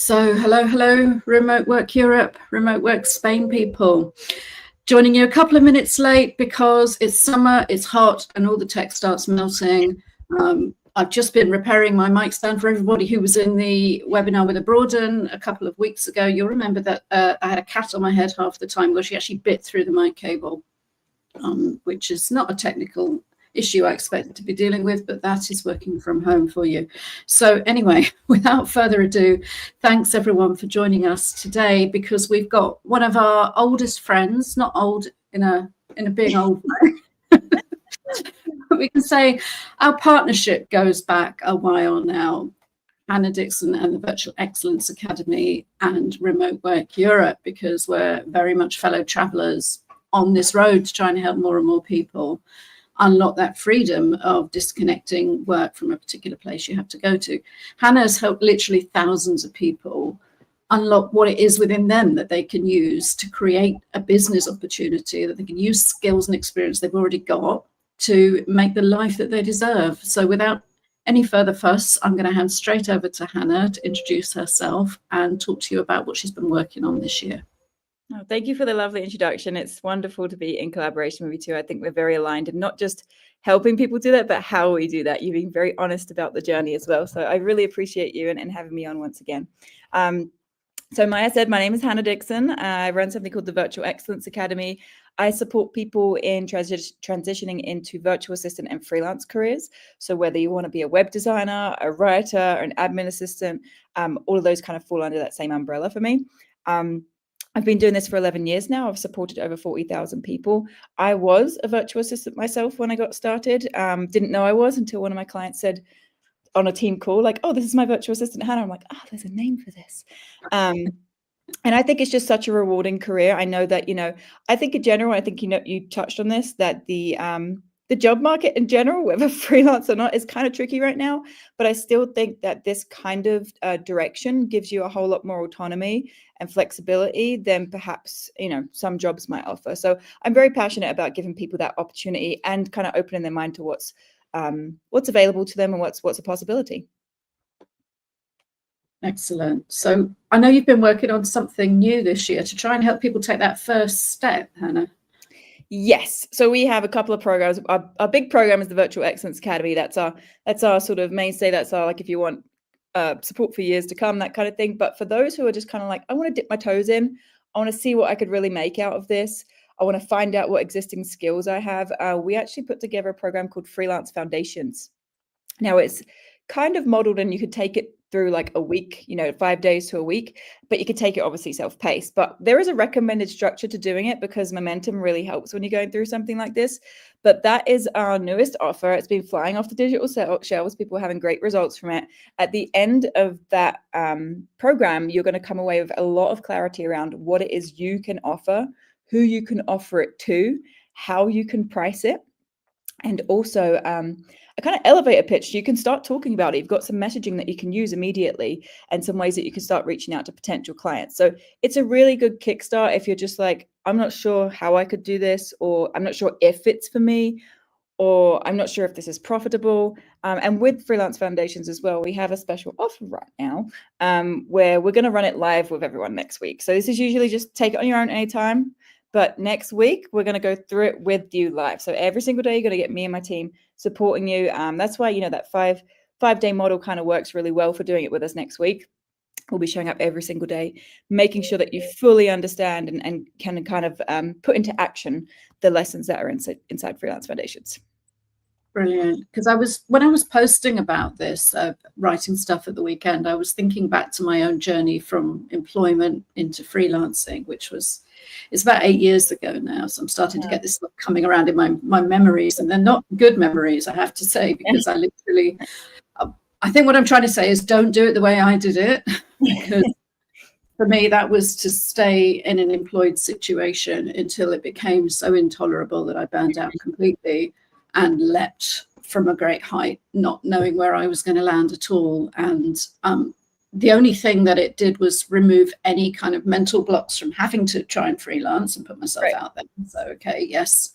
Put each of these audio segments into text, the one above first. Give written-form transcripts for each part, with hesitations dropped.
So hello, Remote Work Europe, Remote Work Spain people. Joining you a couple of minutes late because it's summer, it's hot, and all the tech starts melting. I've just been repairing my mic stand for everybody who was in the webinar with Broaden a couple of weeks ago. You'll remember that I had a cat on my head half the time where she actually bit through the mic cable, which is not a technical issue I expected to be dealing with, but that is working from home for you. So anyway, without further ado, thanks everyone for joining us today, because we've got one of our oldest friends, not old in a being old way. We can say our partnership goes back a while now. Hannah Dixon and the Virtual Excellence Academy and Remote Work Europe, because we're very much fellow travelers on this road to trying to help more and more people unlock that freedom of disconnecting work from a particular place you have to go to. Hannah's helped literally thousands of people unlock what it is within them that they can use to create a business opportunity, that they can use skills and experience they've already got to make the life that they deserve. So without any further fuss, I'm going to hand straight over to Hannah to introduce herself and talk to you about what she's been working on this year. Oh, thank you for the lovely introduction. It's wonderful to be in collaboration with you two. I think we're very aligned in not just helping people do that, but how we do that. You've been very honest about the journey as well. So I really appreciate you and having me on once again. So Maya said, my name is Hannah Dixon. I run something called the Virtual Excellence Academy. I support people in transitioning into virtual assistant and freelance careers. So whether you want to be a web designer, a writer, or an admin assistant, all of those kind of fall under that same umbrella for me. I've been doing this for 11 years now. I've supported over 40,000 people. I was a virtual assistant myself when I got started. Didn't know I was until one of my clients said on a team call, like, oh, this is my virtual assistant, Hannah. I'm like, oh, there's a name for this. And I think it's just such a rewarding career. I know that, I think in general, I think, you touched on this, that the job market in general, whether freelance or not, is kind of tricky right now. But I still think that this kind of direction gives you a whole lot more autonomy and flexibility than perhaps, some jobs might offer. So I'm very passionate about giving people that opportunity and kind of opening their mind to what's available to them and what's a possibility. Excellent. So I know you've been working on something new this year to try and help people take that first step, Hannah. Yes. So we have a couple of programs. Our big program is the Virtual Excellence Academy. That's our sort of mainstay. That's our, like, if you want support for years to come, that kind of thing. But for those who are just kind of like, I want to dip my toes in, I want to see what I could really make out of this, I want to find out what existing skills I have, we actually put together a program called Freelance Foundations. Now it's kind of modeled, and you could take it through like a week, 5 days to a week, but you could take it obviously self-paced. But there is a recommended structure to doing it because momentum really helps when you're going through something like this. But that is our newest offer. It's been flying off the digital shelves. People are having great results from it. At the end of that program, you're going to come away with a lot of clarity around what it is you can offer, who you can offer it to, how you can price it, and also a kind of elevator pitch. You can start talking about it. You've got some messaging that you can use immediately and some ways that you can start reaching out to potential clients. So it's a really good kickstart if you're just like, I'm not sure how I could do this, or I'm not sure if it's for me, or I'm not sure if this is profitable. And with Freelance Foundations as well, we have a special offer right now where we're going to run it live with everyone next week. So this is usually just take it on your own anytime. But next week, we're going to go through it with you live. So every single day, you're going to get me and my team supporting you. That's why, that five-day model kind of works really well for doing it with us next week. We'll be showing up every single day, making sure that you fully understand and can kind of put into action the lessons that are inside Freelance Foundations. Brilliant. Because when I was posting about this, writing stuff at the weekend, I was thinking back to my own journey from employment into freelancing, it's about 8 years ago now. So I'm starting to get this stuff coming around in my memories, and they're not good memories, I have to say, because I think what I'm trying to say is don't do it the way I did it. Because for me, that was to stay in an employed situation until it became so intolerable that I burned out completely and leapt from a great height, not knowing where I was going to land at all. And the only thing that it did was remove any kind of mental blocks from having to try and freelance and put myself out there. So, okay, yes,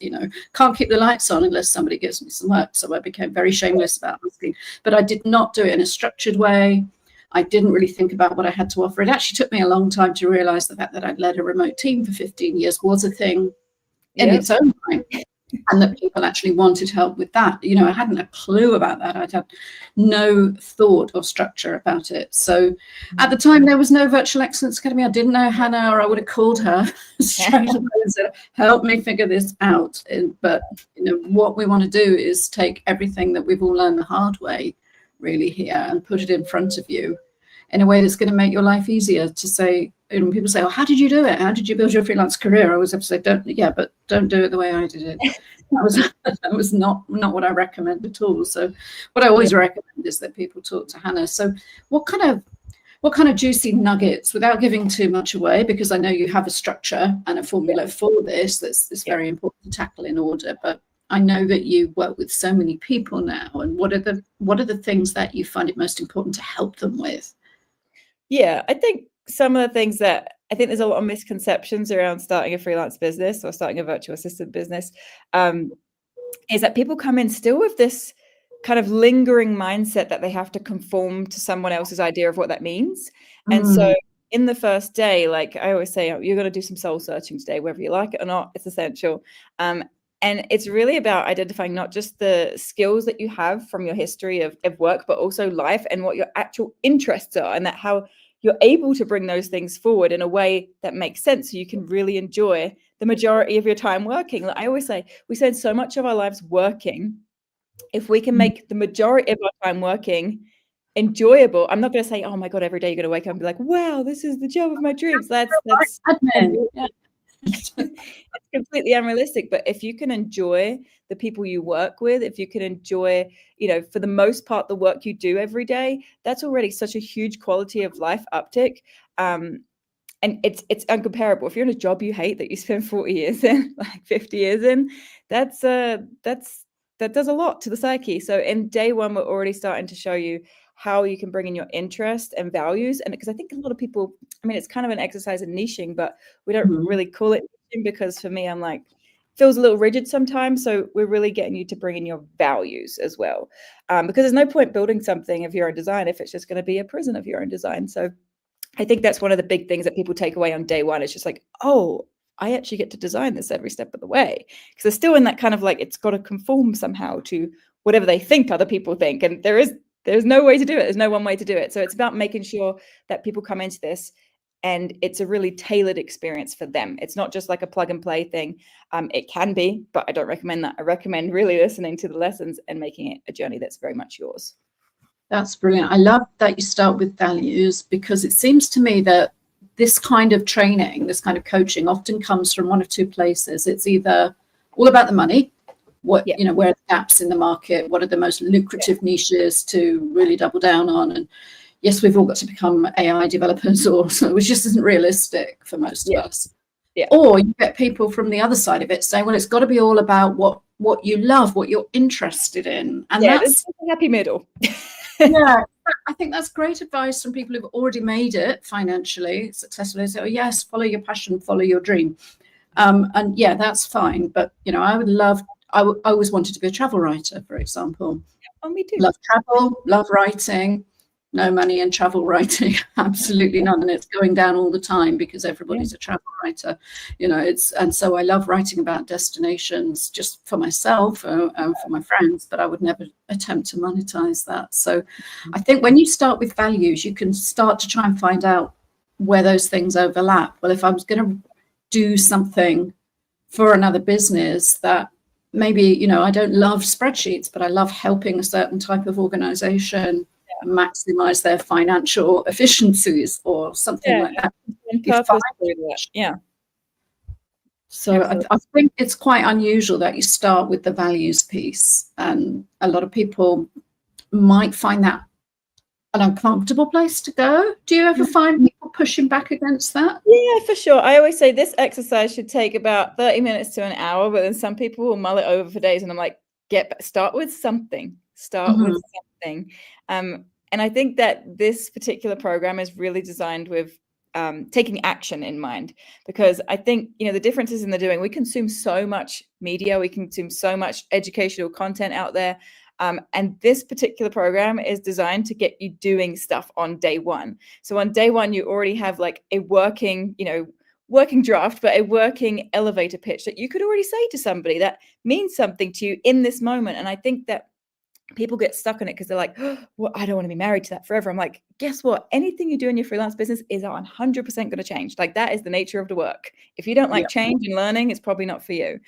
can't keep the lights on unless somebody gives me some work. So I became very shameless about asking, but I did not do it in a structured way. I didn't really think about what I had to offer. It actually took me a long time to realize the fact that I'd led a remote team for 15 years was a thing in its own right, and that people actually wanted help with that. You know, I hadn't a clue about that. I'd had no thought or structure about it. So at the time, there was no Virtual Excellence Academy. I didn't know Hannah, or I would have called her straight away and said, help me figure this out. But, you know, what we want to do is take everything that we've all learned the hard way, really, here, and put it in front of you in a way that's going to make your life easier. To say, you know, people say, oh, how did you do it? How did you build your freelance career? I always have to say, but don't do it the way I did it. That was not what I recommend at all. So what I always recommend is that people talk to Hannah. So what kind of juicy nuggets, without giving too much away, because I know you have a structure and a formula for this that's very important to tackle in order, but I know that you work with so many people now, and what are the things that you find it most important to help them with? Yeah, I think some of the things that I think there's a lot of misconceptions around starting a freelance business or starting a virtual assistant business, is that people come in still with this kind of lingering mindset that they have to conform to someone else's idea of what that means. And so in the first day, like I always say, you're going to do some soul searching today, whether you like it or not, it's essential. And it's really about identifying not just the skills that you have from your history of work, but also life and what your actual interests are, and that how you're able to bring those things forward in a way that makes sense so you can really enjoy the majority of your time working. Like I always say, we spend so much of our lives working. If we can make the majority of our time working enjoyable, I'm not going to say, oh my God, every day you're going to wake up and be like, wow, this is the job of my dreams. That's it's completely unrealistic. But if you can enjoy the people you work with, if you can enjoy, you know, for the most part, the work you do every day, that's already such a huge quality of life uptick. And it's uncomparable. If you're in a job you hate that you spend 40 years in, like 50 years in, that does a lot to the psyche. So in day one, we're already starting to show you how you can bring in your interest and values. And because I think a lot of people, I mean, it's kind of an exercise in niching, but we don't really call it niching, because for me, I'm like, feels a little rigid sometimes. So we're really getting you to bring in your values as well. Because there's no point building something of your own design if it's just going to be a prison of your own design. So I think that's one of the big things that people take away on day one. It's just like, oh, I actually get to design this every step of the way. Because they're still in that kind of like, it's got to conform somehow to whatever they think other people think. And there's no way to do it. There's no one way to do it. So it's about making sure that people come into this and it's a really tailored experience for them. It's not just like a plug and play thing. It can be, but I don't recommend that. I recommend really listening to the lessons and making it a journey that's very much yours. That's brilliant. I love that you start with values, because it seems to me that this kind of training, this kind of coaching often comes from one of two places. It's either all about the money, you know, where are the gaps in the market, what are the most lucrative niches to really double down on. And yes, we've all got to become AI developers, which just isn't realistic for most of us. Or you get people from the other side of it saying, well, it's got to be all about what you love, what you're interested in. And that's a happy middle. Yeah, I think that's great advice from people who've already made it financially successfully. Say, oh yes, follow your passion, follow your dream. And yeah, that's fine. But, you know, I always wanted to be a travel writer, for example. Oh, me too. Love travel, love writing. No money in travel writing, absolutely none. And it's going down all the time because everybody's a travel writer, you know. And so I love writing about destinations just for myself and for my friends, but I would never attempt to monetize that. So I think when you start with values, you can start to try and find out where those things overlap. Well, if I was going to do something for another business that maybe, you know, I don't love spreadsheets, but I love helping a certain type of organization maximize their financial efficiencies or something like that. So I think it's quite unusual that you start with the values piece, and a lot of people might find that an uncomfortable place to go. Do you ever find people pushing back against that? Yeah, for sure. I always say this exercise should take about 30 minutes to an hour, but then some people will mull it over for days, and I'm like, start with something. With something. And I think that this particular program is really designed with taking action in mind, because I think, you know, the differences in the doing, we consume so much media, we consume so much educational content out there. And this particular program is designed to get you doing stuff on day one. So on day one, you already have like a working draft, but a working elevator pitch that you could already say to somebody that means something to you in this moment. And I think that people get stuck on it because they're like, oh, well, I don't want to be married to that forever. I'm like, guess what? Anything you do in your freelance business is 100% going to change. Like, that is the nature of the work. If you don't like change and learning, it's probably not for you.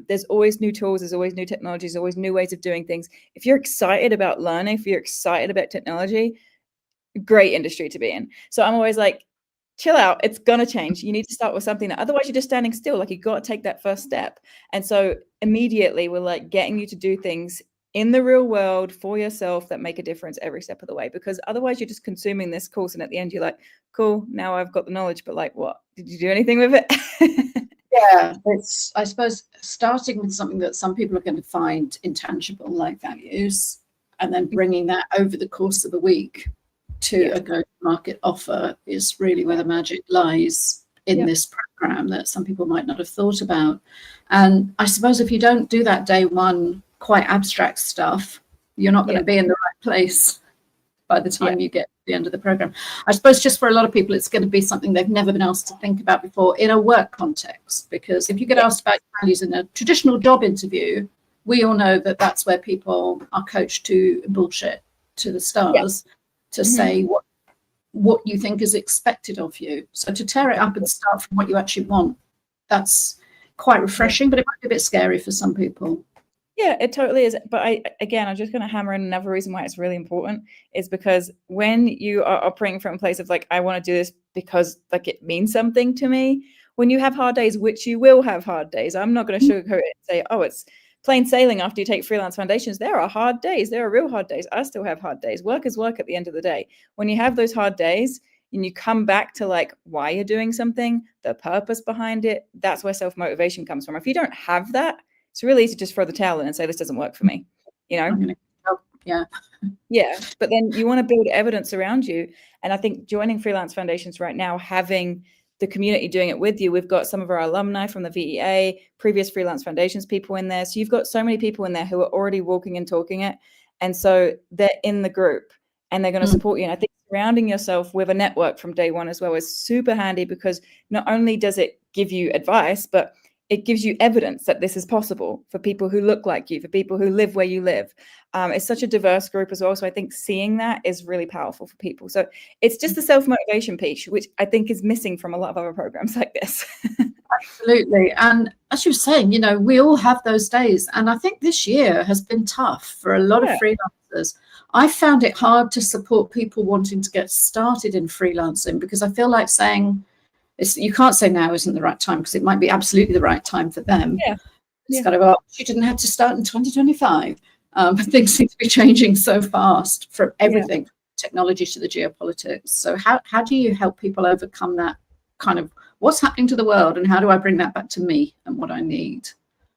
There's always new tools. There's always new technologies, there's always new ways of doing things. If you're excited about learning, if you're excited about technology, great industry to be in. So I'm always like, chill out. It's going to change. You need to start with something that otherwise you're just standing still. Like, you got to take that first step. And so immediately we're like getting you to do things in the real world for yourself that make a difference every step of the way, because otherwise you're just consuming this course and at the end you're like, cool, now I've got the knowledge, but like, what did you do anything with it? Yeah, it's, I suppose, starting with something that some people are going to find intangible, like values, and then bringing that over the course of a week to a go-to-market offer is really where the magic lies in this program that some people might not have thought about. And I suppose if you don't do that day one quite abstract stuff, you're not going to be in the right place by the time you get to the end of the program. I suppose just for a lot of people, it's going to be something they've never been asked to think about before in a work context, because if you get asked about values in a traditional job interview, we all know that that's where people are coached to bullshit to the stars to say what you think is expected of you. So to tear it up and start from what you actually want, that's quite refreshing, but it might be a bit scary for some people. Yeah, it totally is. But I'm just going to hammer in another reason why it's really important is because when you are operating from a place of like, I want to do this because like it means something to me, when you have hard days, which you will have hard days, I'm not going to sugarcoat it and say, oh, it's plain sailing after you take freelance foundations. There are hard days. There are real hard days. I still have hard days. Work is work at the end of the day. When you have those hard days and you come back to like why you're doing something, the purpose behind it, that's where self-motivation comes from. If you don't have that, it's really easy to just throw the towel in and say, this doesn't work for me, you know? Yeah. But then you want to build evidence around you. And I think joining freelance foundations right now, having the community doing it with you, we've got some of our alumni from the VEA, previous freelance foundations people in there. So you've got so many people in there who are already walking and talking it. And so they're in the group and they're going to support you. And I think surrounding yourself with a network from day one as well is super handy, because not only does it give you advice, but it gives you evidence that this is possible for people who look like you, for people who live where you live. It's such a diverse group as well. So I think seeing that is really powerful for people. So it's just the self-motivation piece, which I think is missing from a lot of other programs like this. Absolutely. And as you're saying, you know, we all have those days. And I think this year has been tough for a lot of freelancers. I found it hard to support people wanting to get started in freelancing, because I feel like saying, you can't say now isn't the right time, because it might be absolutely the right time for them. It's kind of, oh, you didn't have to start in 2025. Things seem to be changing so fast, from everything, technology to the geopolitics. So how do you help people overcome that kind of what's happening to the world, and how do I bring that back to me and what I need?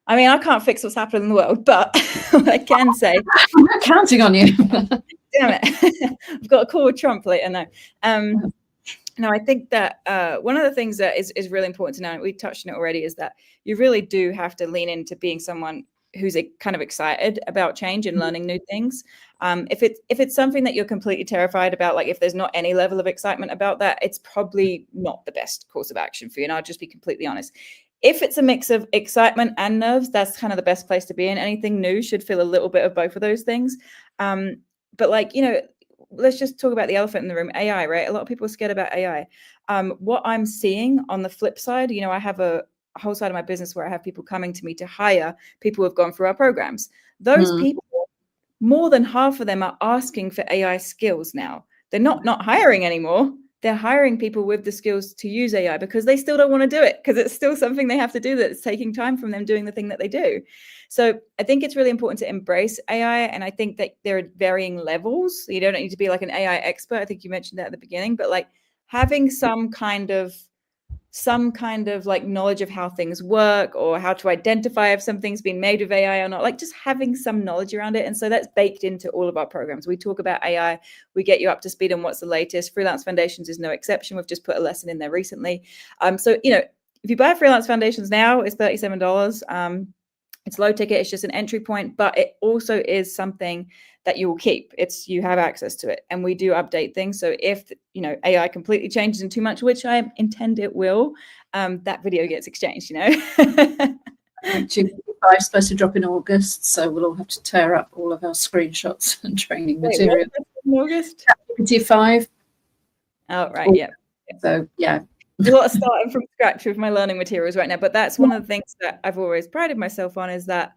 I mean, I can't fix what's happening in the world, but what I can say, I'm not counting on you. Damn it. I've got a call with Trump later now. No, I think that one of the things that is really important to know, and we touched on it already, is that you really do have to lean into being someone who's kind of excited about change and learning new things. If it's something that you're completely terrified about, like if there's not any level of excitement about that, it's probably not the best course of action for you. And I'll just be completely honest. If it's a mix of excitement and nerves, that's kind of the best place to be in. Anything new should feel a little bit of both of those things. But like, you know, let's just talk about the elephant in the room, AI, right? A lot of people are scared about AI. What I'm seeing on the flip side, you know, I have a whole side of my business where I have people coming to me to hire people who have gone through our programs. Those people, more than half of them are asking for AI skills now. They're not hiring anymore. They're hiring people with the skills to use AI because they still don't want to do it, because it's still something they have to do that's taking time from them doing the thing that they do. So I think it's really important to embrace AI. And I think that there are varying levels. You don't need to be like an AI expert. I think you mentioned that at the beginning, but like having some kind of like knowledge of how things work, or how to identify if something's been made with AI or not, like just having some knowledge around it. And so that's baked into all of our programs. We talk about AI, we get you up to speed on what's the latest. Freelance Foundations is no exception. We've just put a lesson in there recently. So, you know, if you buy Freelance Foundations now, it's $37. It's low ticket, it's just an entry point, but it also is something that you will keep. You have access to it, and we do update things. So if AI completely changes in too much, which I intend it will, that video gets exchanged. GPT-5 is supposed to drop in August, so we'll all have to tear up all of our screenshots and training material. In August? GPT-5. Oh, right, yeah. So yeah. A lot of starting from scratch with my learning materials right now, but that's one of the things that I've always prided myself on, is that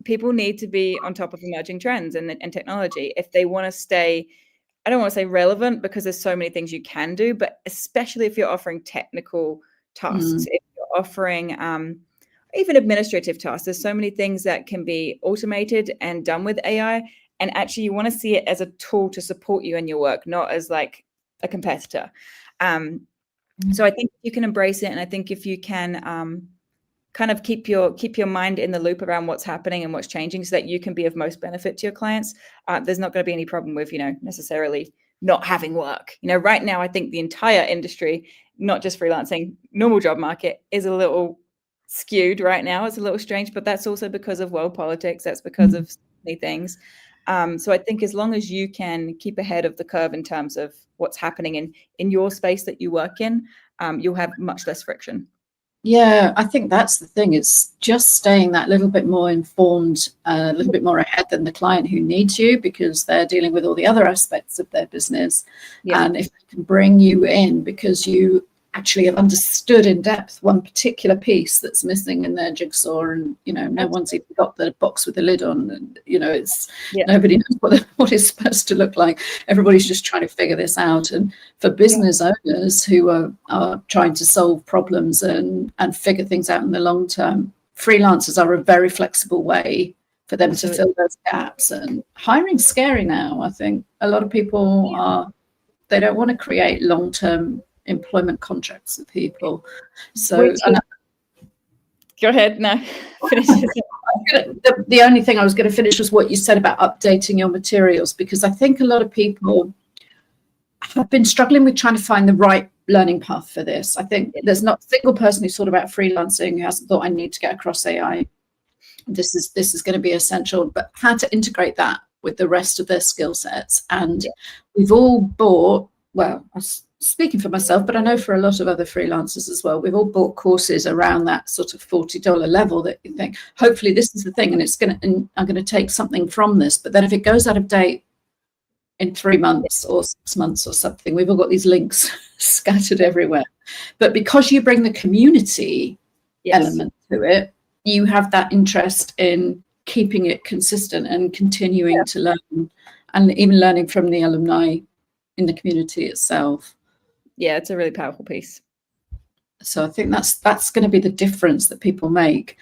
people need to be on top of emerging trends and technology if they want to stay. I don't want to say relevant, because there's so many things you can do, but especially if you're offering technical tasks, if you're offering even administrative tasks, there's so many things that can be automated and done with AI, and actually you want to see it as a tool to support you in your work, not as like a competitor. So I think you can embrace it, and I think if you can kind of keep your mind in the loop around what's happening and what's changing, so that you can be of most benefit to your clients, there's not going to be any problem with necessarily not having work. Right now I think the entire industry, not just freelancing, normal job market, is a little skewed right now. It's a little strange, but that's also because of world politics. That's because of so many things. So I think as long as you can keep ahead of the curve in terms of what's happening in your space that you work in, you'll have much less friction. Yeah, I think that's the thing. It's just staying that little bit more informed, a little bit more ahead than the client who needs you, because they're dealing with all the other aspects of their business. Yeah. And if they can bring you in because you actually have understood in depth one particular piece that's missing in their jigsaw, and no one's even got the box with the lid on, and it's nobody knows what it's supposed to look like. Everybody's just trying to figure this out. And for business owners who are trying to solve problems and figure things out in the long term, freelancers are a very flexible way for them to fill those gaps. And hiring's scary now. I think a lot of people they don't want to create long-term employment contracts with people. So go ahead. No, finish. The only thing I was going to finish was what you said about updating your materials, because I think a lot of people have been struggling with trying to find the right learning path for this. I think there's not a single person who's thought about freelancing who hasn't thought, I need to get across AI. This is going to be essential, but how to integrate that with the rest of their skill sets. And we've all bought, well, speaking for myself, but I know for a lot of other freelancers as well, we've all bought courses around that sort of $40 level that you think, hopefully this is the thing, and I'm going to take something from this. But then if it goes out of date in 3 months or 6 months or something, we've all got these links scattered everywhere. But because you bring the community element to it, you have that interest in keeping it consistent and continuing to learn, and even learning from the alumni in the community itself. Yeah, it's a really powerful piece. So I think that's going to be the difference that people make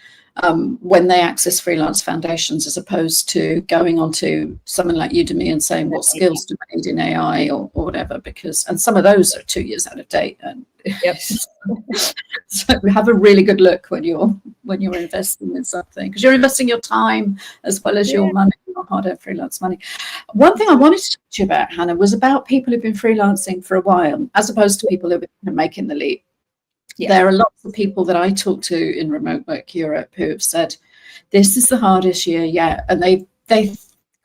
when they access Freelance Foundations, as opposed to going onto someone like Udemy and saying, what skills do I need in AI or whatever, and some of those are 2 years out of date. And so have a really good look when you're investing in something, because you're investing your time as well as your money, your hard-earned freelance money. One thing I wanted to talk to you about, Hannah, was about people who've been freelancing for a while, as opposed to people who've been making the leap. There are lots of people that I talk to in Remote Work Europe who have said, this is the hardest year yet. And they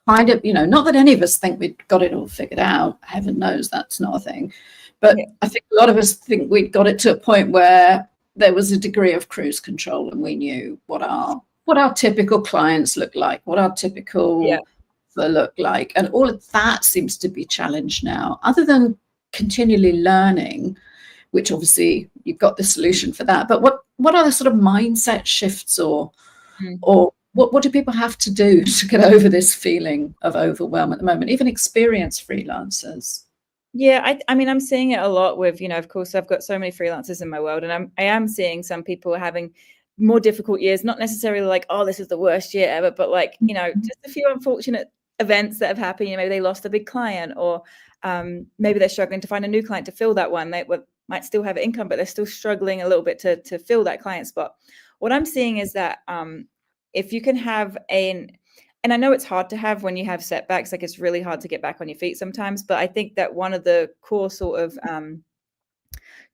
kind of, not that any of us think we'd got it all figured out. Heaven knows that's not a thing. But I think a lot of us think we'd got it to a point where there was a degree of cruise control, and we knew what our typical clients look like, what our typical look like. And all of that seems to be challenged now, other than continually learning, which obviously you've got the solution for that. But what are the sort of mindset shifts or what do people have to do to get over this feeling of overwhelm at the moment, even experienced freelancers? Yeah, I mean, I'm seeing it a lot with, of course, I've got so many freelancers in my world, and I am seeing some people having more difficult years, not necessarily like, oh, this is the worst year ever, but like, just a few unfortunate events that have happened. Maybe they lost a big client, or maybe they're struggling to find a new client to fill that one. They might still have income, but they're still struggling a little bit to fill that client spot. What I'm seeing is that if you can have and I know it's hard to have when you have setbacks, like it's really hard to get back on your feet sometimes, but I think that one of the core sort of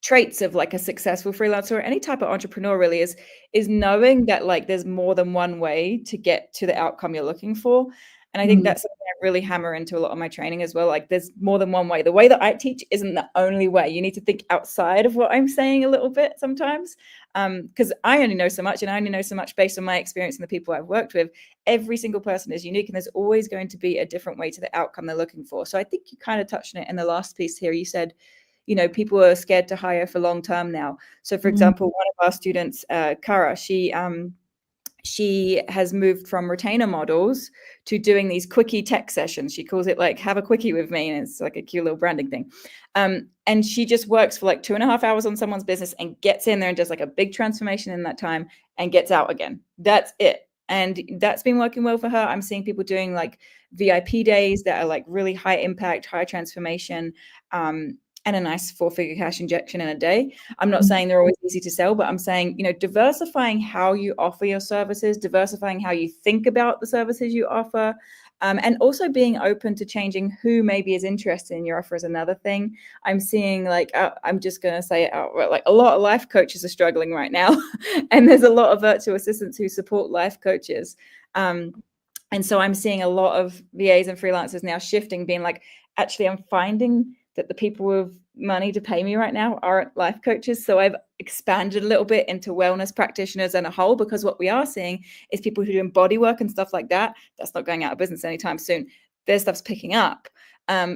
traits of like a successful freelancer or any type of entrepreneur really is knowing that like there's more than one way to get to the outcome you're looking for. And I think that's something I really hammer into a lot of my training as well. Like there's more than one way. The way that I teach isn't the only way. You need to think outside of what I'm saying a little bit sometimes. Because I only know so much, and I only know so much based on my experience and the people I've worked with. Every single person is unique, and there's always going to be a different way to the outcome they're looking for. So I think you kind of touched on it in the last piece here. You said, you know, people are scared to hire for long term now. So for example, one of our students, Kara, she has moved from retainer models to doing these quickie tech sessions. She calls it like, have a quickie with me. And it's like a cute little branding thing. And she just works for like 2.5 hours on someone's business and gets in there and does like a big transformation in that time and gets out again. That's it. And that's been working well for her. I'm seeing people doing like VIP days that are like really high impact, high transformation, and a nice 4-figure cash injection in a day. I'm not saying they're always easy to sell, but I'm saying, you know, diversifying how you offer your services, diversifying how you think about the services you offer, and also being open to changing who maybe is interested in your offer is another thing. I'm seeing like, I'm just going to say it outright, like a lot of life coaches are struggling right now. And there's a lot of virtual assistants who support life coaches. And so I'm seeing a lot of VAs and freelancers now shifting, being like, actually, I'm finding that the people with money to pay me right now aren't life coaches. So I've expanded a little bit into wellness practitioners and a whole, because what we are seeing is people who are doing body work and stuff like that. That's not going out of business anytime soon. Their stuff's picking up.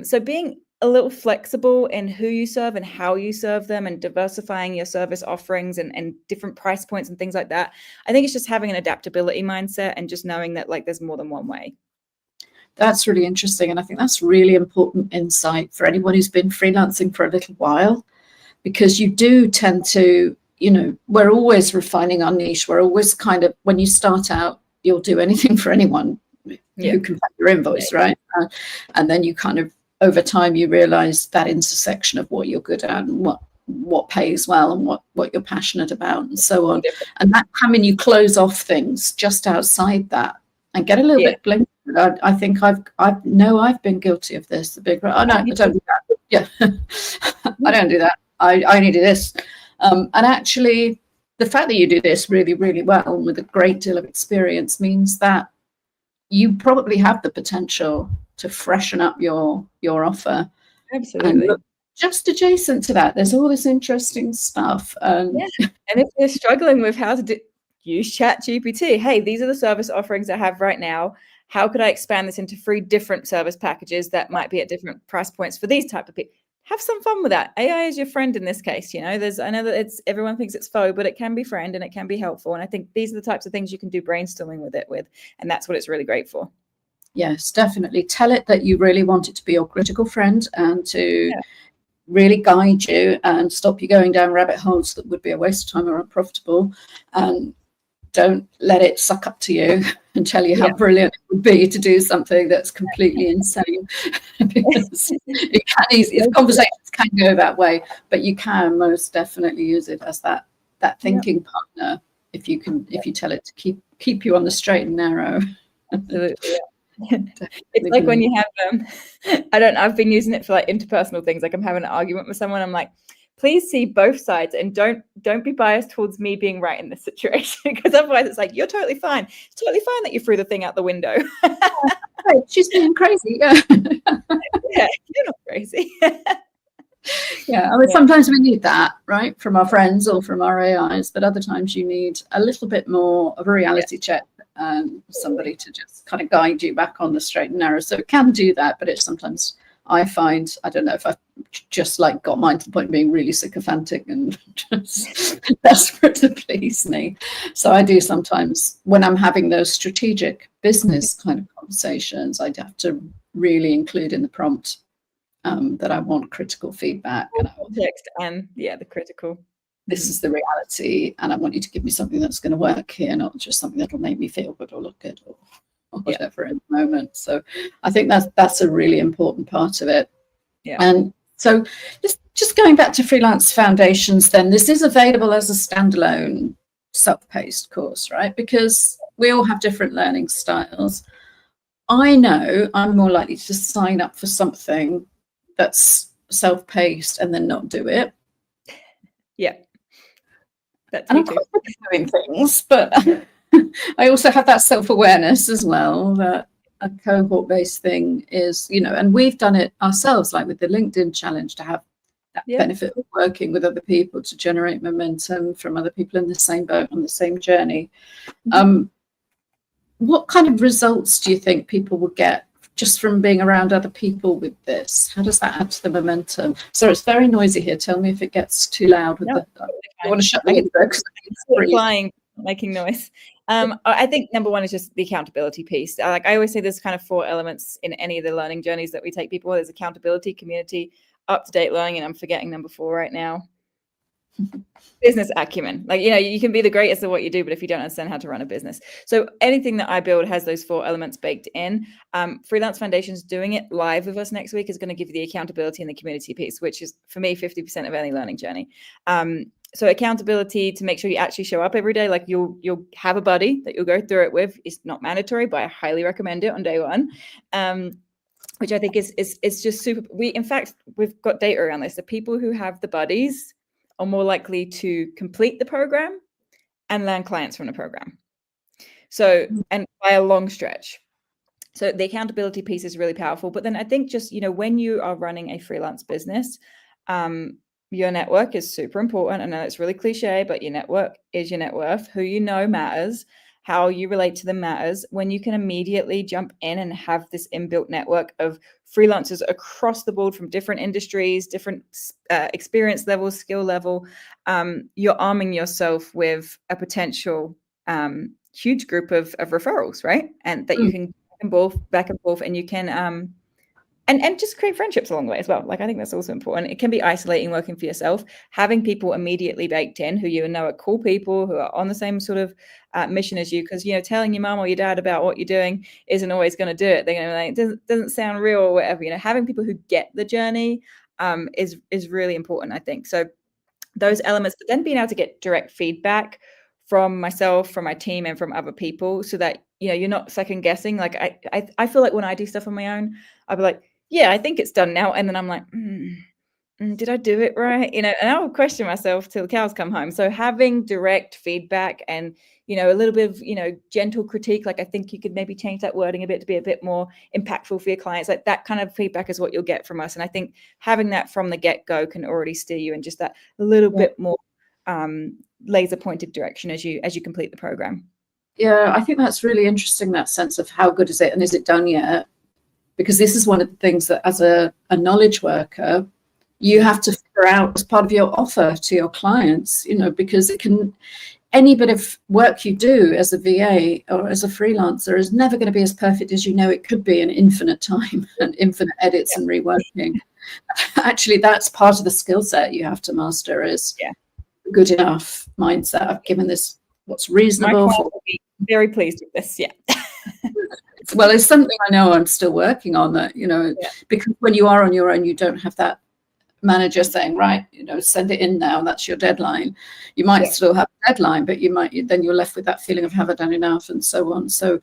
So being a little flexible in who you serve and how you serve them, and diversifying your service offerings and different price points and things like that. I think it's just having an adaptability mindset and just knowing that like there's more than one way. That's really interesting. And I think that's really important insight for anyone who's been freelancing for a little while, because you do tend to, you know, we're always refining our niche. We're always kind of, when you start out, you'll do anything for anyone who can pay your invoice, right? And then you kind of, over time, you realize that intersection of what you're good at and what pays well and what you're passionate about and so on. And that time you close off things just outside that and get a little bit blinkered. I think I've been guilty of this. The big, oh no, I don't do that. Yeah, I don't do that. I only do this. And actually, the fact that you do this really, really well with a great deal of experience means that you probably have the potential to freshen up your offer. Absolutely. And look, just adjacent to that, there's all this interesting stuff. And if you're struggling with how to use ChatGPT, hey, these are the service offerings I have right now. How could I expand this into 3 different service packages that might be at different price points for these type of people? Have some fun with that. AI is your friend in this case. You know, I know that everyone thinks it's foe, but it can be friend and it can be helpful. And I think these are the types of things you can do brainstorming with, and that's what it's really great for. Yes, definitely. Tell it that you really want it to be your critical friend and to really guide you and stop you going down rabbit holes that would be a waste of time or unprofitable. And don't let it suck up to you and tell you how brilliant it would be to do something that's completely insane. Because it can easily, conversations can go that way, but you can most definitely use it as that thinking partner if you tell it to keep you on the straight and narrow. Absolutely. It's like when you have I've been using it for like interpersonal things, like I'm having an argument with someone, I'm like, please see both sides and don't be biased towards me being right in this situation, because otherwise it's like, you're totally fine. It's totally fine that you threw the thing out the window. She's being crazy. Yeah, you're not crazy. I mean, sometimes we need that, right, from our friends or from our AIs, but other times you need a little bit more of a reality check, somebody to just kind of guide you back on the straight and narrow. So it can do that, but it's sometimes, I find, I don't know if I've just like got mine to the point of being really sycophantic and just desperate to please me. So I do sometimes, when I'm having those strategic business kind of conversations, I'd have to really include in the prompt that I want critical feedback. And I want context and the critical. This is the reality, and I want you to give me something that's going to work here, not just something that'll make me feel good or look good or whatever in the moment. So I think that's a really important part of it. Yeah. And so just going back to Freelance Foundations, then this is available as a standalone self-paced course, right? Because we all have different learning styles. I know I'm more likely to sign up for something that's self-paced and then not do it. Yeah. That's And me I'm too. quite good at doing things, but I also have that self-awareness as well, that a cohort-based thing is, and we've done it ourselves, like with the LinkedIn challenge, to have that benefit of working with other people to generate momentum from other people in the same boat on the same journey. What kind of results do you think people will get just from being around other people with this? How does that add to the momentum? So it's very noisy here. Tell me if it gets too loud. I want to shut the window because it's flying, making noise. I think number one is just the accountability piece. Like I always say, there's kind of 4 elements in any of the learning journeys that we take people. There's accountability, community, up-to-date learning, and I'm forgetting number 4 right now. Business acumen. Like, you can be the greatest at what you do, but if you don't understand how to run a business. So anything that I build has those 4 elements baked in. Freelance Foundations doing it live with us next week is going to give you the accountability and the community piece, which is, for me, 50% of any learning journey. So accountability to make sure you actually show up every day. Like you'll have a buddy that you'll go through it with. It's not mandatory, but I highly recommend it on day one. Which I think is just super. In fact, we've got data around this. The people who have the buddies are more likely to complete the program and land clients from the program. So, and by a long stretch. So the accountability piece is really powerful. But then I think just, when you are running a freelance business, your network is super important. I know it's really cliche, but your network is your net worth. Who you know matters. How you relate to them matters. When you can immediately jump in and have this inbuilt network of freelancers across the board from different industries, different experience levels, skill level, you're arming yourself with a potential huge group of referrals, right? And that you can back and forth, and you can and just create friendships along the way as well. Like I think that's also important. It can be isolating working for yourself. Having people immediately baked in who you know are cool people who are on the same sort of mission as you, because telling your mom or your dad about what you're doing isn't always going to do it. They're going to be like, it doesn't sound real or whatever. Having people who get the journey is really important, I think. So those elements, but then being able to get direct feedback from myself, from my team, and from other people, so that you're not second guessing. Like I feel like when I do stuff on my own, I'll be like, yeah, I think it's done now, and then I'm like, did I do it right? And I'll question myself till the cows come home. So having direct feedback and a little bit of gentle critique, like I think you could maybe change that wording a bit to be a bit more impactful for your clients. Like that kind of feedback is what you'll get from us, and I think having that from the get-go can already steer you in just that little bit more laser pointed direction as you complete the program. Yeah, I think that's really interesting, that sense of how good is it and is it done yet? Because this is one of the things that as a knowledge worker, you have to figure out as part of your offer to your clients, because any bit of work you do as a VA or as a freelancer is never going to be as perfect as it could be in infinite time and infinite edits and reworking. Actually, that's part of the skill set you have to master, is good enough mindset. I've given this what's reasonable. My client will be very pleased with this. Yeah. Well, it's something I know I'm still working on, that, because when you are on your own, you don't have that manager saying, right, send it in now, that's your deadline. You might still have a deadline, but then you're left with that feeling of have I done enough, and so on. So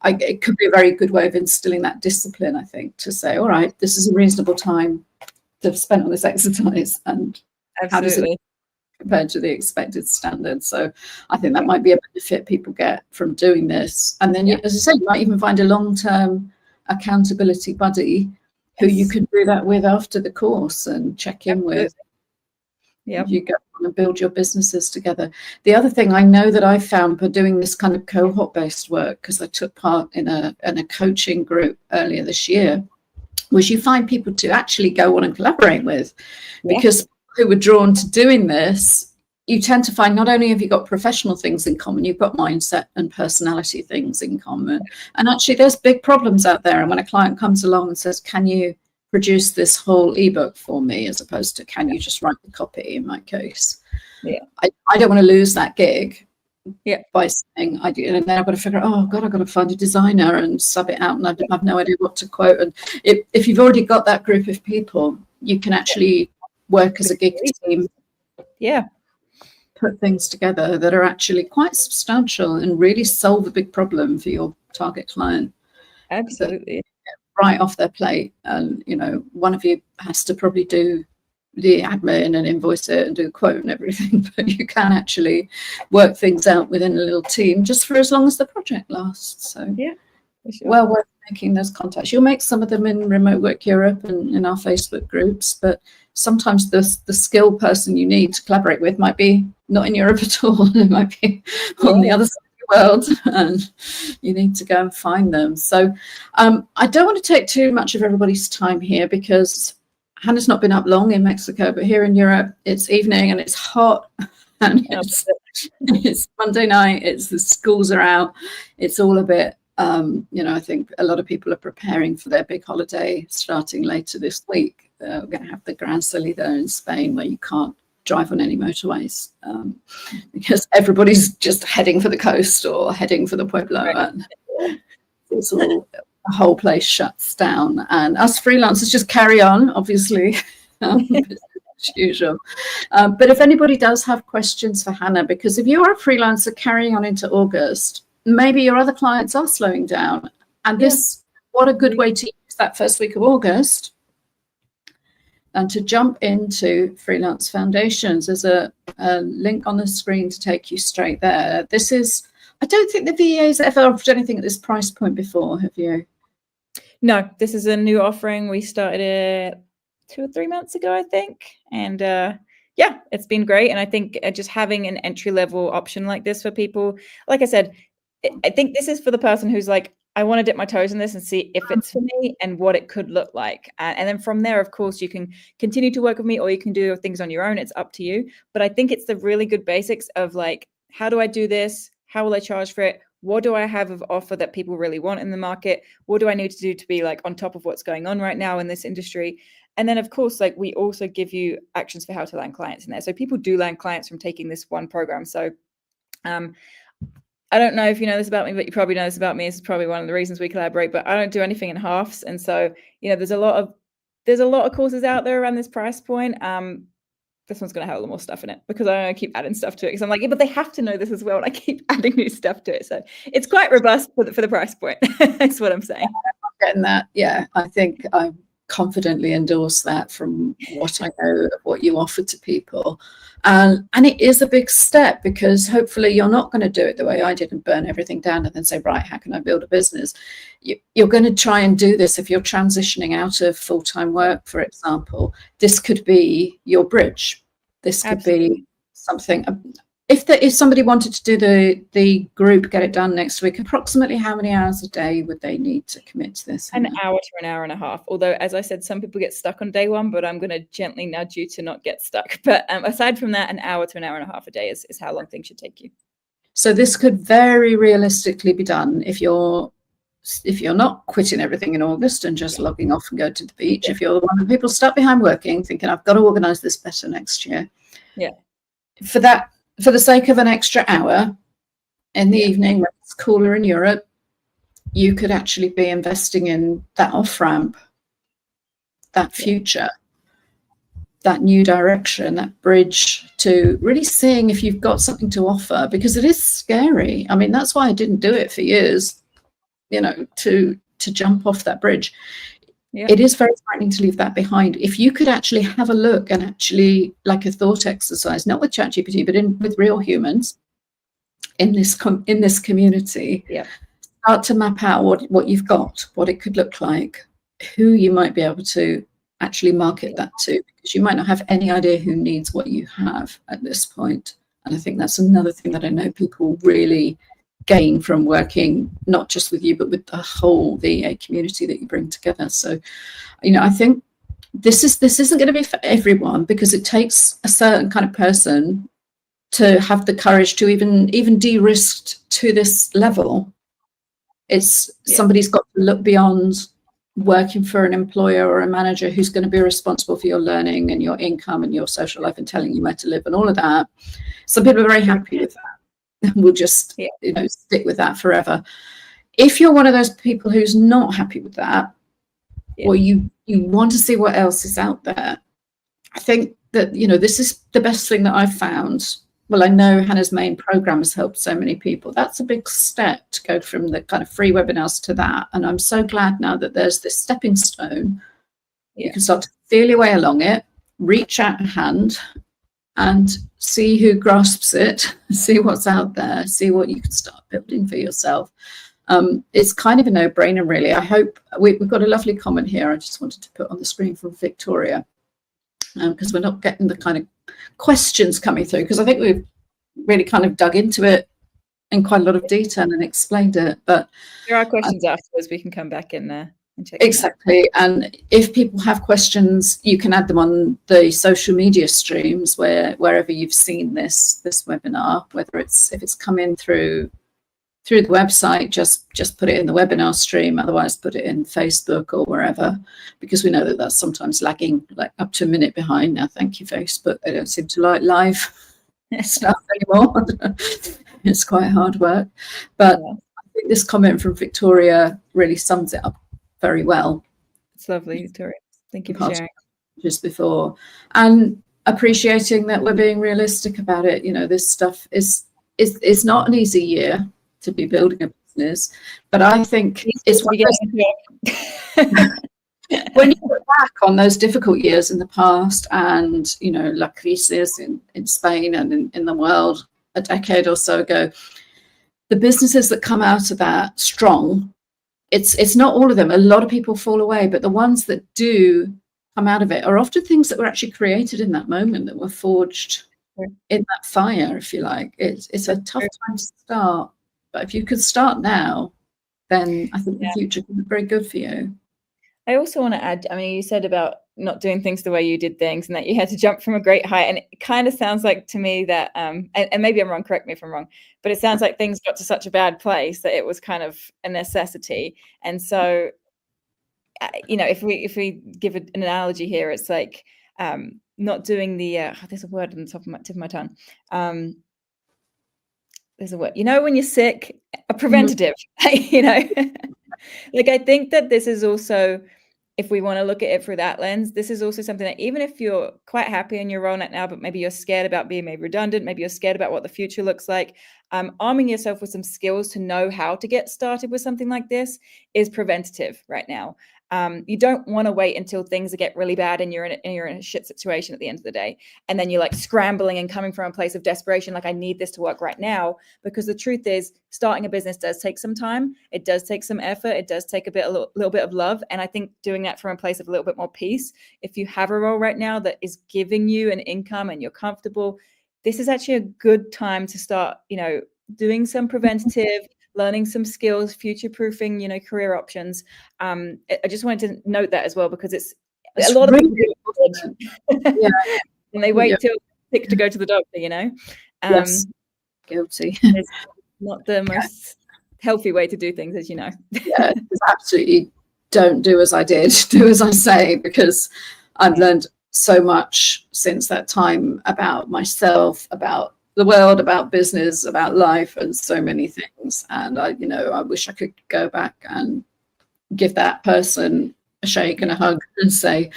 it could be a very good way of instilling that discipline, I think, to say, all right, this is a reasonable time to have spent on this exercise, and how does it compared to the expected standards. So I think that might be a benefit people get from doing this. And then, as I said, you might even find a long-term accountability buddy who you can do that with after the course and check in with. You go on and build your businesses together. The other thing I know that I found for doing this kind of cohort-based work, because I took part in a coaching group earlier this year, was you find people to actually go on and collaborate with, because who were drawn to doing this, you tend to find not only have you got professional things in common, you've got mindset and personality things in common. And actually there's big problems out there. And when a client comes along and says, can you produce this whole ebook for me, as opposed to can you just write the copy, in my case, I don't want to lose that gig by saying I do, and then I've got to figure out, oh God, I've got to find a designer and sub it out, and I have no idea what to quote. And if you've already got that group of people, you can actually work as a gig team, put things together that are actually quite substantial and really solve a big problem for your target client. Absolutely. Right off their plate. And one of you has to probably do the admin and invoice it and do the quote and everything, but you can actually work things out within a little team just for as long as the project lasts. So yeah, for sure. Well worth making those contacts. You'll make some of them in Remote Work Europe and in our Facebook groups, but sometimes the skilled person you need to collaborate with might be not in Europe at all. It might be on the other side of the world, and you need to go and find them. So I don't want to take too much of everybody's time here, because Hannah's not been up long in Mexico, but here in Europe, it's evening and it's hot, and it's Monday night. It's the schools are out. It's all a bit, I think a lot of people are preparing for their big holiday starting later this week. We're going to have the Gran Salida in Spain, where you can't drive on any motorways because everybody's just heading for the coast or heading for the Pueblo. And it's all, the whole place shuts down, and us freelancers just carry on, obviously, as usual. But if anybody does have questions for Hannah, because if you are a freelancer carrying on into August, maybe your other clients are slowing down, and what a good way to use that first week of August and to jump into Freelance Foundations. There's a link on the screen to take you straight there. This is, I don't think the VA's ever offered anything at this price point before, have you? No, this is a new offering. We started it 2 or 3 months ago, I think. And it's been great. And I think just having an entry-level option like this for people, like I said, I think this is for the person who's like, I want to dip my toes in this and see if it's for me and what it could look like. And then from there, of course, you can continue to work with me, or you can do things on your own. It's up to you. But I think it's the really good basics of like, how do I do this? How will I charge for it? What do I have of offer that people really want in the market? What do I need to do to be like on top of what's going on right now in this industry? And then, of course, like we also give you actions for how to land clients in there. So people do land clients from taking this one program. So I don't know if you know this about me, but you probably know this about me. This is probably one of the reasons we collaborate, but I don't do anything in halves. And so, there's a lot of courses out there around this price point. This one's going to have a lot more stuff in it because I keep adding stuff to it, because I'm like, yeah, but they have to know this as well. And I keep adding new stuff to it. So it's quite robust for the price point. That's what I'm saying. I'm getting that. Yeah, I think I confidently endorse that from what I know of what you offer to people. And it is a big step, because hopefully you're not going to do it the way I did and burn everything down and then say, right, how can I build a business? You're going to try and do this if you're transitioning out of full-time work, for example. This could be your bridge. This could be something. If somebody wanted to do the group, get it done next week, approximately how many hours a day would they need to commit to this? An hour to an hour and a half. Although, as I said, some people get stuck on day one, but I'm going to gently nudge you to not get stuck. But aside from that, an hour to an hour and a half a day is how long things should take you. So this could very realistically be done if you're not quitting everything in August and just logging off and go to the beach. If you're one of the people stuck behind working, thinking, I've got to organize this better next year. Yeah. For the sake of an extra hour in the evening when it's cooler in Europe, you could actually be investing in that off-ramp, that future, that new direction, that bridge to really seeing if you've got something to offer, because it is scary. I mean, that's why I didn't do it for years, to jump off that bridge. Yeah. It is very frightening to leave that behind. If you could actually have a look and actually, like a thought exercise, not with ChatGPT, but with real humans in this community, start to map out what you've got, what it could look like, who you might be able to actually market that to, because you might not have any idea who needs what you have at this point. And I think that's another thing that I know people really gain from working not just with you but with the whole VA community that you bring together. So I think this isn't going to be for everyone, because it takes a certain kind of person to have the courage to even de-risk to this level. It's somebody's got to look beyond working for an employer or a manager who's going to be responsible for your learning and your income and your social life and telling you where to live and all of that. Some people are very happy with that. We'll just stick with that forever. If you're one of those people who's not happy with that, or you want to see what else is out there, I think that this is the best thing that I've found. Well, I know Hannah's main program has helped so many people. That's a big step to go from the kind of free webinars to that. And I'm so glad now that there's this stepping stone. You can start to feel your way along it. reach out a hand and see who grasps it, see what's out there, see what you can start building for yourself. It's kind of a no-brainer, really. I hope we've got a lovely comment here I just wanted to put on the screen from Victoria, because we're not getting the kind of questions coming through, because I think we've really kind of dug into it in quite a lot of detail and explained it. But there are questions afterwards. We can come back in there and check. Exactly. And if people have questions, you can add them on the social media streams wherever you've seen this webinar, whether if it's come in through the website, just put it in the webinar stream, otherwise put it in Facebook or wherever, because we know that that's sometimes lagging, like up to a minute behind now. Thank you, Facebook. They don't seem to like live stuff anymore. It's quite hard work. But I think this comment from Victoria really sums it up very well. It's lovely, Victoria. Thank you for sharing. Just before, and appreciating that we're being realistic about it. You know, this stuff is not an easy year to be building a business, but I think it's when you look back on those difficult years in the past, and you know, la crisis in Spain and in the world a decade or so ago, the businesses that come out of that strong, it's not all of them. A lot of people fall away, but the ones that do come out of it are often things that were actually created in that moment, that were forged in that fire, if you like. It's a tough time to start, but if you could start now, then I think the future can be very good for you. I also want to add, I mean, you said about not doing things the way you did things and that you had to jump from a great height. And it kind of sounds like to me that, and maybe I'm wrong, correct me if I'm wrong, but it sounds like things got to such a bad place that it was kind of a necessity. And so, you know, if we give an analogy here, it's like not doing the, there's a word on the tip of my tongue. There's a word, you know, when you're sick, a preventative, you know, like I think that this is also, if we want to look at it through that lens, this is also something that even if you're quite happy in your role right now, but maybe you're scared about being made redundant, maybe you're scared about what the future looks like, arming yourself with some skills to know how to get started with something like this is preventative right now. You don't want to wait until things get really bad and you're in a shit situation at the end of the day. And then you're like scrambling and coming from a place of desperation, like I need this to work right now. Because the truth is, starting a business does take some time. It does take some effort. It does take a little bit of love. And I think doing that from a place of a little bit more peace, if you have a role right now that is giving you an income and you're comfortable, this is actually a good time to start, you know, doing some preventative, learning some skills, future-proofing, you know, career options. I just wanted to note that as well, because it's a lot really of people and they wait till sick to go to the doctor, you know. Yes, guilty. It's not the most healthy way to do things, as you know. Yeah, it's absolutely don't do as I did, do as I say, because I've learned so much since that time about myself, about the world, about business, about life, and so many things. And I wish I could go back and give that person a shake and a hug and say,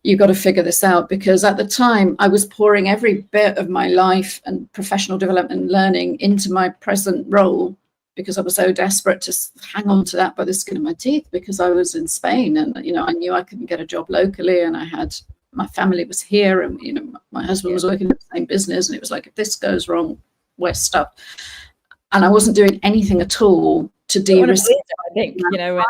you got to figure this out. Because at the time I was pouring every bit of my life and professional development and learning into my present role, because I was so desperate to hang on to that by the skin of my teeth, because I was in Spain and, you know, I knew I couldn't get a job locally, and I had, my family was here, and, you know, my husband was working in the same business, and it was like, if this goes wrong, we're stuck. And I wasn't doing anything at all to de-risk. I think, you know,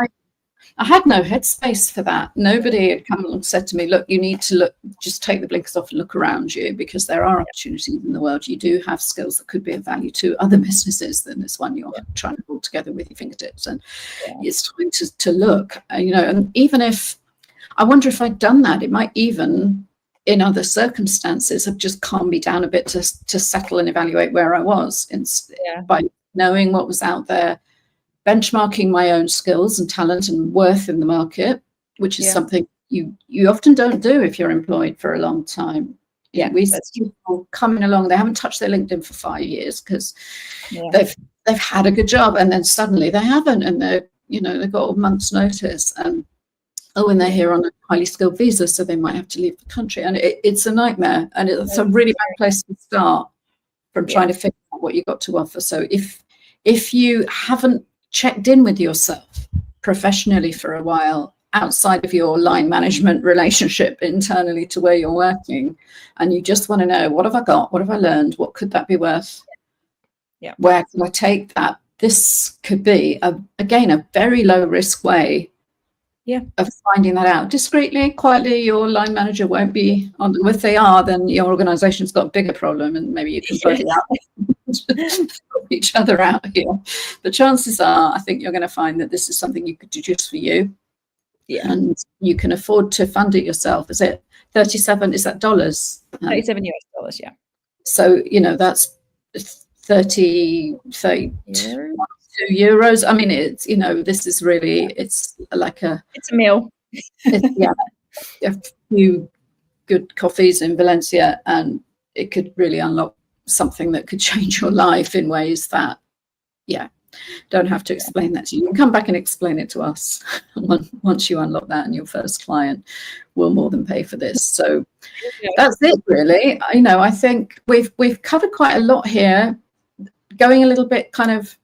I had no headspace for that. Nobody had come along and said to me, look, you need to look, just take the blinkers off and look around you, because there are opportunities in the world. You do have skills that could be of value to other businesses than this one you're trying to pull together with your fingertips. And it's time to look, you know, and even if, I wonder if I'd done that, it might even, in other circumstances, have just calmed me down a bit to settle and evaluate where I was by knowing what was out there, benchmarking my own skills and talent and worth in the market, which is something you often don't do if you're employed for a long time. Yeah, we see people coming along, they haven't touched their LinkedIn for 5 years because they've had a good job, and then suddenly they haven't, and they've got a month's notice, and and they're here on a highly skilled visa, so they might have to leave the country, and it's a nightmare, and it's a really bad place to start from trying to figure out what you got to offer. So if you haven't checked in with yourself professionally for a while, outside of your line management relationship internally to where you're working, and you just want to know, what have I got? What have I learned? What could that be worth? Yeah. Where can I take that? This could be, again, a very low risk way of finding that out discreetly, quietly. Your line manager won't be on. If they are, then your organization's got a bigger problem, and maybe you can buddy out each other out here. The chances are, I think you're going to find that this is something you could do just for you. Yeah. And you can afford to fund it yourself. Is it 37? Is that dollars? 37 US dollars, yeah. So, that's 32 euros. I mean, it's, this is really, it's like it's a meal. A few good coffees in Valencia, and it could really unlock something that could change your life in ways that, don't have to explain that to you. You can come back and explain it to us once you unlock that, and your first client will more than pay for this. So that's it, really. I think we've covered quite a lot here, going a little bit kind of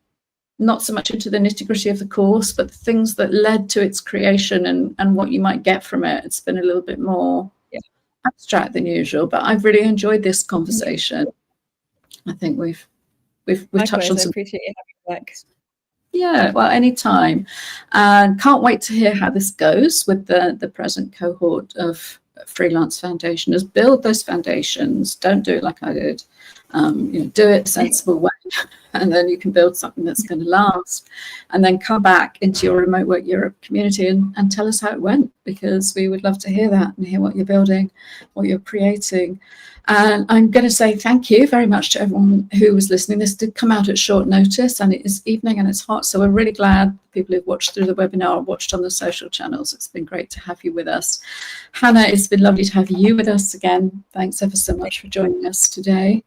not so much into the nitty-gritty of the course, but the things that led to its creation and what you might get from it. It's been a little bit more abstract than usual, but I've really enjoyed this conversation. I think we've touched on some. I appreciate you having me back. Yeah, well, anytime. And can't wait to hear how this goes with the present cohort of Freelance Foundationers. Build those foundations. Don't do it like I did. Do it a sensible way, and then you can build something that's going to last. And then come back into your Remote Work Europe community and tell us how it went, because we would love to hear that and hear what you're building, what you're creating. And I'm going to say thank you very much to everyone who was listening. This did come out at short notice, and it is evening and it's hot, so we're really glad people who've watched through the webinar, watched on the social channels. It's been great to have you with us. Hannah, it's been lovely to have you with us again. Thanks ever so much for joining us today.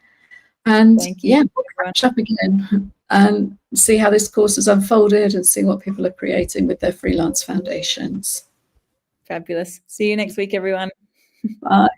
And we'll catch up again and see how this course has unfolded and see what people are creating with their freelance foundations. Fabulous. See you next week, everyone. Bye.